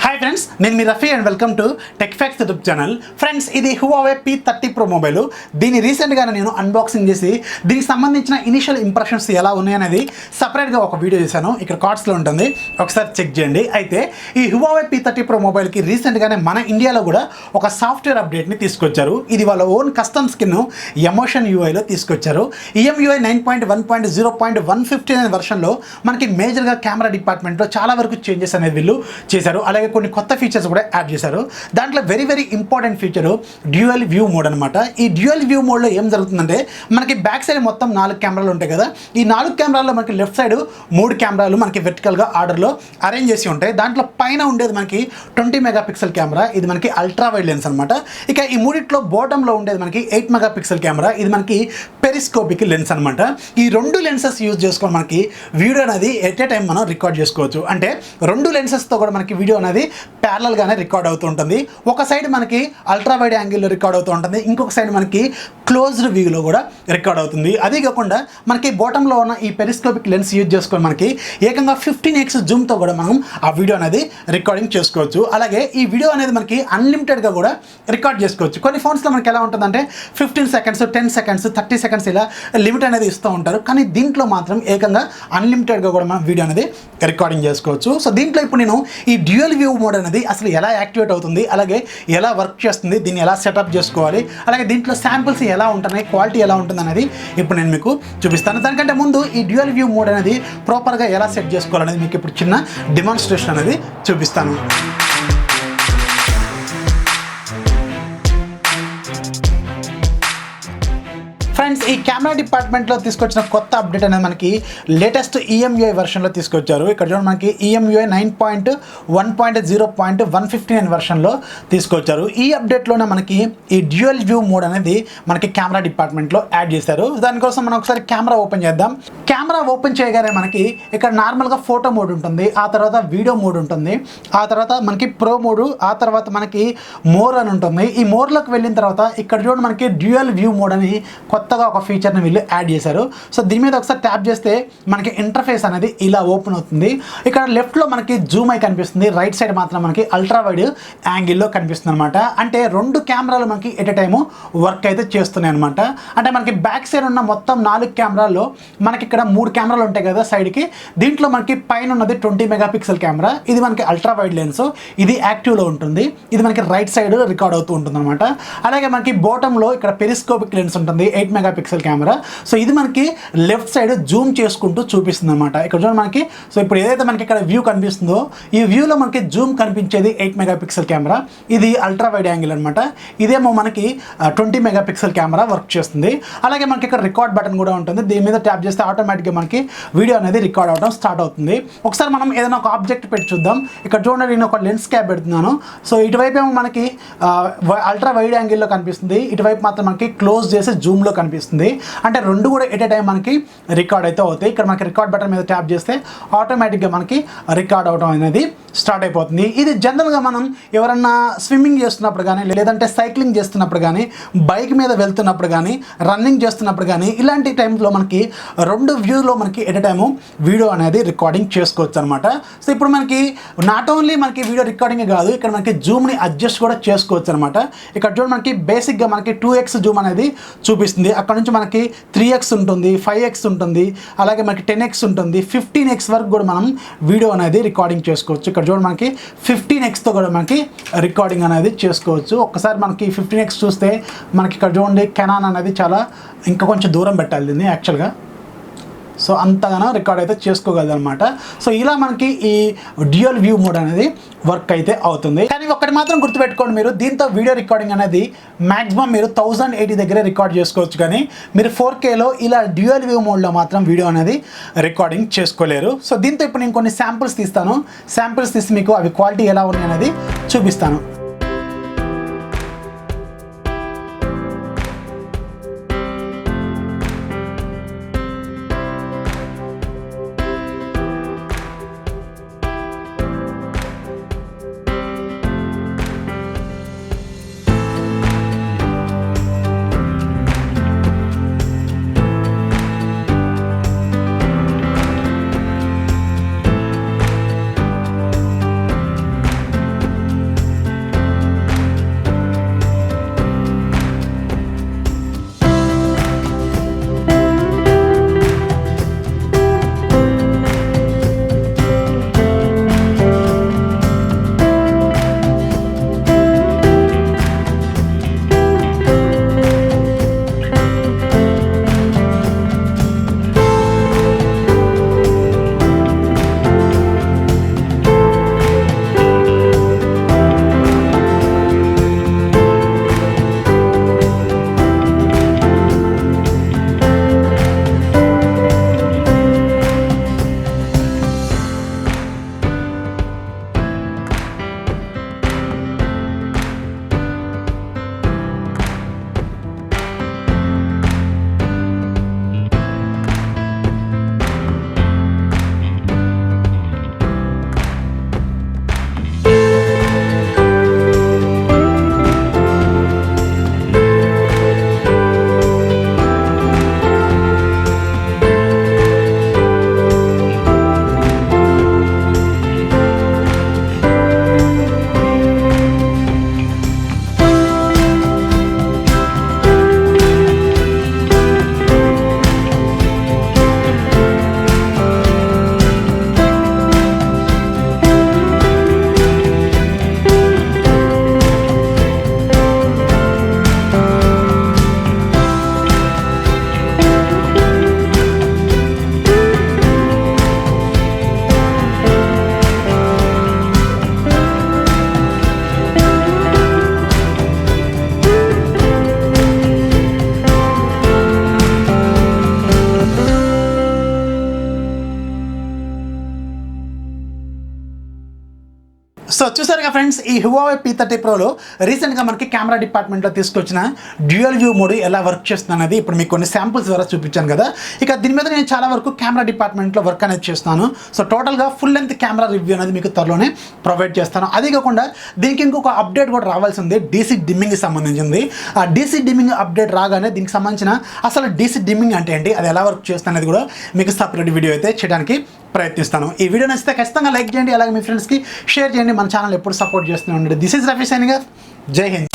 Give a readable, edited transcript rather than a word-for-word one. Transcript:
Hi friends, నేను మీ Rafi and welcome to Techfox YouTube channel. Friends, ఇది Huawei P30 Pro మొబైల్. దీన్ని రీసెంట్గానే నేను అన్బాక్సింగ్ చేసి దీనికి సంబంధించిన ఇనిషియల్ ఇంప్రెషన్స్ ఎలా ఉన్నాయనేది సపరేట్గా ఒక వీడియో చేశాను. ఇక్కడ కార్డ్స్లో ఉంటుంది, ఒకసారి చెక్ చేయండి. అయితే ఈ Huawei P30 Pro మొబైల్కి రీసెంట్గానే మన ఇండియాలో కూడా ఒక సాఫ్ట్వేర్ అప్డేట్ని తీసుకొచ్చారు. ఇది వాళ్ళ ఓన్ కస్టమ్ స్కిన్ ఎమోషన్ యూఐలో తీసుకొచ్చారు. EMUI 9.1.0.159 వెర్షన్లో మనకి మేజర్గా కెమెరా డిపార్ట్మెంట్లో చాలా వరకు చేంజెస్ అనేది వీళ్ళు చేశారు. అలాగే కొన్ని కొత్త ఫీచర్స్ కూడా యాడ్ చేశారు. దాంట్లో very important feature dual view mode అనమాట. ఈ డ్యూయల్ వ్యూ మోడ్లో ఏం జరుగుతుందంటే మనకి బ్యాక్ సైడ్ మొత్తం 4 కెమెరాలు ఉంటాయి కదా. ఈ 4 కెమెరాల్లో మనకి లెఫ్ట్ సైడ్ 3 కెమెరాలు మనకి వెర్టికల్గా ఆర్డర్లో అరేంజ్ చేసి ఉంటాయి. దాంట్లో పైన ఉండేది మనకి 20 మెగాపిక్సెల్ కెమెరా, ఇది మనకి అల్ట్రా వైడ్ లెన్స్ అనమాట. ఇక ఈ మూడిట్లో బాటంలో ఉండేది మనకి 8 మెగాపిక్సెల్ కెమెరా, ఇది మనకి పెరిస్కోపిక్ లెన్స్ అనమాట. ఈ 2 లెన్సెస్ యూజ్ చేసుకొని మనకి వీడియో అనేది ఎట్ ఏ టైం మనం రికార్డ్ చేసుకోవచ్చు. అంటే 2 లెన్సెస్తో కూడా మనకి వీడియో అనేది ప్యారలల్గానే రికార్డ్ అవుతూ ఉంటుంది. ఒక సైడ్ మనకి అల్ట్రా వైడ్ యాంగిల్లో రికార్డ్ అవుతూ ఉంటుంది, ఇంకొక సైడ్ మనకి క్లోజ్డ్ వ్యూలో కూడా రికార్డ్ అవుతుంది. అదే కాకుండా మనకి బాటంలో ఉన్న ఈ పెరిస్కోపిక్ లెన్స్ యూజ్ చేసుకొని మనకి ఏకంగా 15x జూమ్తో కూడా మనం ఆ వీడియో అనేది రికార్డింగ్ చేసుకోవచ్చు. అలాగే ఈ వీడియో అనేది మనకి అన్లిమిటెడ్గా కూడా రికార్డ్ చేసుకోవచ్చు. కొన్ని ఫోన్స్లో మనకి ఎలా ఉంటుందంటే 15 సెకండ్స్, 10 సెకండ్స్, 30 సెకండ్స్ ఇలా లిమిట్ అనేది ఇస్తూ ఉంటారు. కానీ దీంట్లో మాత్రం ఏకంగా అన్లిమిటెడ్గా కూడా మనం వీడియో అనేది రికార్డింగ్ చేసుకోవచ్చు. సో దీంట్లో ఇప్పుడు నేను ఈ డ్యూయల్ వ్యూ మోడ్ అనేది అసలు ఎలా యాక్టివేట్ అవుతుంది, అలాగే ఎలా వర్క్ చేస్తుంది, దీన్ని ఎలా సెటప్ చేసుకోవాలి, అలాగే దీంట్లో శాంపిల్స్ ఎలా ఉంటున్నాయి, క్వాలిటీ ఎలా ఉంటుంది అనేది ఇప్పుడు నేను మీకు చూపిస్తాను. దానికంటే ముందు ఈ డ్యూయల్ వ్యూ మోడ్ అనేది ప్రాపర్గా ఎలా సెట్ చేసుకోవాలనేది మీకు ఇప్పుడు చిన్న డెమాన్స్ట్రేషన్ అనేది చూపిస్తాను. ఫ్రెండ్స్, ఈ కెమెరా డిపార్ట్మెంట్లో తీసుకొచ్చిన కొత్త అప్డేట్ అనేది మనకి లేటెస్ట్ EMUI వెర్షన్లో తీసుకొచ్చారు. ఇక్కడ చూడండి, మనకి EMUI 9.1.0.159 వెర్షన్లో తీసుకొచ్చారు. ఈ అప్డేట్లోనే మనకి ఈ డ్యూయల్ వ్యూ మోడ్ అనేది మనకి కెమెరా డిపార్ట్మెంట్లో యాడ్ చేశారు. దానికోసం మనం ఒకసారి కెమెరా ఓపెన్ చేద్దాం. కెమెరా ఓపెన్ చేయగానే మనకి ఇక్కడ నార్మల్గా ఫోటో మోడ్ ఉంటుంది, ఆ తర్వాత వీడియో మోడ్ ఉంటుంది, ఆ తర్వాత మనకి ప్రో మోడ్, ఆ తర్వాత మనకి మోర్ అని ఉంటుంది. ఈ మోర్లోకి వెళ్ళిన తర్వాత ఇక్కడ చూడండి, మనకి డ్యూయల్ వ్యూ మోడ్ అని కొత్తగా ఒక ఫీచర్ని వీళ్ళు యాడ్ చేశారు. సో దీని మీద ఒకసారి ట్యాప్ చేస్తే మనకి ఇంటర్ఫేస్ అనేది ఇలా ఓపెన్ అవుతుంది. ఇక్కడ లెఫ్ట్లో మనకి జూమ్ అయి కనిపిస్తుంది, రైట్ సైడ్ మాత్రం మనకి అల్ట్రా వైడ్ యాంగిల్లో కనిపిస్తుంది అనమాట. అంటే 2 కెమెరాలు మనకి ఎట్ ఎ టైము వర్క్ అయితే చేస్తున్నాయి అనమాట. అంటే మనకి బ్యాక్ సైడ్ ఉన్న మొత్తం 4 కెమెరాల్లో మనకి ఇక్కడ 3 కెమెరాలు ఉంటాయి కదా సైడ్కి. దీంట్లో మనకి పైన ఉన్నది 20 మెగాపిక్సెల్ కెమెరా, ఇది మనకి అల్ట్రా వైడ్ లెన్స్, ఇది యాక్టివ్లో ఉంటుంది, ఇది మనకి రైట్ సైడ్ రికార్డ్ అవుతూ ఉంటుంది అనమాట. అలాగే మనకి బాటంలో ఇక్కడ పెరిస్కోపిక్ లెన్స్ ఉంటుంది, 8 మెగాపిక్సెల్ కెమెరా. సో ఇది మనకి లెఫ్ట్ సైడ్ జూమ్ చేసుకుంటూ చూపిస్తుంది అనమాట. ఇక్కడ చూడండి మనకి, సో ఇప్పుడు ఏదైతే మనకి ఇక్కడ వ్యూ కనిపిస్తుందో ఈ వ్యూలో మనకి జూమ్ కనిపించేది 8 మెగాపిక్సెల్ కెమెరా, ఇది అల్ట్రా వైడ్ యాంగిల్ అనమాట. ఇదేమో మనకి 20 మెగాపిక్సెల్ కెమెరా వర్క్ చేస్తుంది. అలాగే మనకి ఇక్కడ రికార్డ్ బటన్ కూడా ఉంటుంది, దీని మీద ట్యాప్ చేస్తే ఆటోమేటిక్గా మనకి వీడియో అనేది రికార్డ్ అవడం స్టార్ట్ అవుతుంది. ఒకసారి మనం ఏదైనా ఒక ఆబ్జెక్ట్ పెట్టి చూద్దాం. ఇక్కడ చూడండి, నేను ఒక లెన్స్ క్యాప్ పెడుతున్నాను. సో ఇటువైపు ఏమో మనకి అల్ట్రా వైడ్ యాంగిల్లో కనిపిస్తుంది, ఇటువైపు మాత్రం మనకి క్లోజ్ చేసి జూమ్లో కనిపిస్తుంది. అంటే 2 కూడా ఎట్ ఏ టైం మనకి రికార్డ్ అయితే అవుతాయి. ఇక్కడ మనకి రికార్డ్ బటన్ మీద ట్యాప్ చేస్తే ఆటోమేటిక్గా మనకి రికార్డ్ అవడం అనేది స్టార్ట్ అయిపోతుంది. ఇది జనరల్గా మనం ఎవరన్నా స్విమ్మింగ్ చేస్తున్నప్పుడు కానీ, లేదంటే సైక్లింగ్ చేస్తున్నప్పుడు కానీ, బైక్ మీద వెళ్తున్నప్పుడు కానీ, రన్నింగ్ చేస్తున్నప్పుడు కానీ, ఇలాంటి టైంలో మనకి 2 వ్యూలో మనకి ఎట్ ఏ టైము వీడియో అనేది రికార్డింగ్ చేసుకోవచ్చు అనమాట. సో ఇప్పుడు మనకి నాట్ ఓన్లీ మనకి వీడియో రికార్డింగే కాదు, ఇక్కడ మనకి జూమ్ని అడ్జస్ట్ కూడా చేసుకోవచ్చు అనమాట. ఇక్కడ చూడండి, మనకి బేసిక్గా మనకి 2x జూమ్ అనేది చూపిస్తుంది. అక్కడ నుంచి మనకి 3x ఉంటుంది, 5x ఉంటుంది, అలాగే మనకి 10x ఉంటుంది, 15x వరకు కూడా మనం వీడియో అనేది రికార్డింగ్ చేసుకోవచ్చు. ఇక్కడ చూడండి, మనకి 15xతో కూడా మనకి రికార్డింగ్ అనేది చేసుకోవచ్చు. ఒక్కసారి మనకి 15x చూస్తే మనకి ఇక్కడ చూడండి, కెనాన్ అనేది చాలా ఇంకా కొంచెం దూరం పెట్టాలి దీన్ని యాక్చువల్గా. సో అంతగానో రికార్డ్ అయితే చేసుకోగలదు అనమాట. సో ఇలా మనకి ఈ డ్యూయల్ వ్యూ మోడ్ అనేది వర్క్ అయితే అవుతుంది. కానీ ఒకటి మాత్రం గుర్తుపెట్టుకోండి, మీరు దీంతో వీడియో రికార్డింగ్ అనేది మ్యాక్సిమం మీరు 1080 దగ్గరే రికార్డ్ చేసుకోవచ్చు, కానీ మీరు 4Kలో ఇలా డ్యూయల్ వ్యూ మోడ్లో మాత్రం వీడియో అనేది రికార్డింగ్ చేసుకోలేరు. సో దీంతో ఇప్పుడు నేను కొన్ని శాంపిల్స్ తీస్తాను. శాంపిల్స్ తీసి మీకు అవి క్వాలిటీ ఎలా ఉన్నాయి అనేది చూపిస్తాను. చూసారుగా ఫ్రెండ్స్, ఈ Huawei P30 Proలో రీసెంట్గా మనకి కెమెరా డిపార్ట్మెంట్లో తీసుకొచ్చిన డ్యూయల్ వ్యూ మోడ్ ఎలా వర్క్ చేస్తుంది అనేది ఇప్పుడు మీకు కొన్ని శాంపుల్స్ ద్వారా చూపించాను కదా. ఇక దీని మీద నేను చాలా వరకు కెమెరా డిపార్ట్మెంట్లో వర్క్ అనేది చేస్తాను. సో టోటల్గా ఫుల్ లెంత్ కెమెరా రివ్యూ అనేది మీకు త్వరలోనే ప్రొవైడ్ చేస్తాను. అదే కాకుండా దీనికి ఇంకొక అప్డేట్ కూడా రావాల్సి ఉంది, డీసీ డిమ్మింగ్కి సంబంధించింది. ఆ డీసీ డిమ్మింగ్ అప్డేట్ రాగానే దీనికి సంబంధించిన అసలు డీసీ డిమ్మింగ్ అంటే ఏంటి, అది ఎలా వర్క్ చేస్తుంది అనేది కూడా మీకు సపరేట్ వీడియో అయితే చేయడానికి ప్రయత్నిస్తాను. ఈ వీడియో నచ్చితే ఖచ్చితంగా లైక్ చేయండి, అలాగే మీ ఫ్రెండ్స్కి షేర్ చేయండి. మన ఛానల్ ఎప్పుడు సపోర్ట్ చేస్తూనే ఉండండి. This is Rafi signing off. జై హింద్.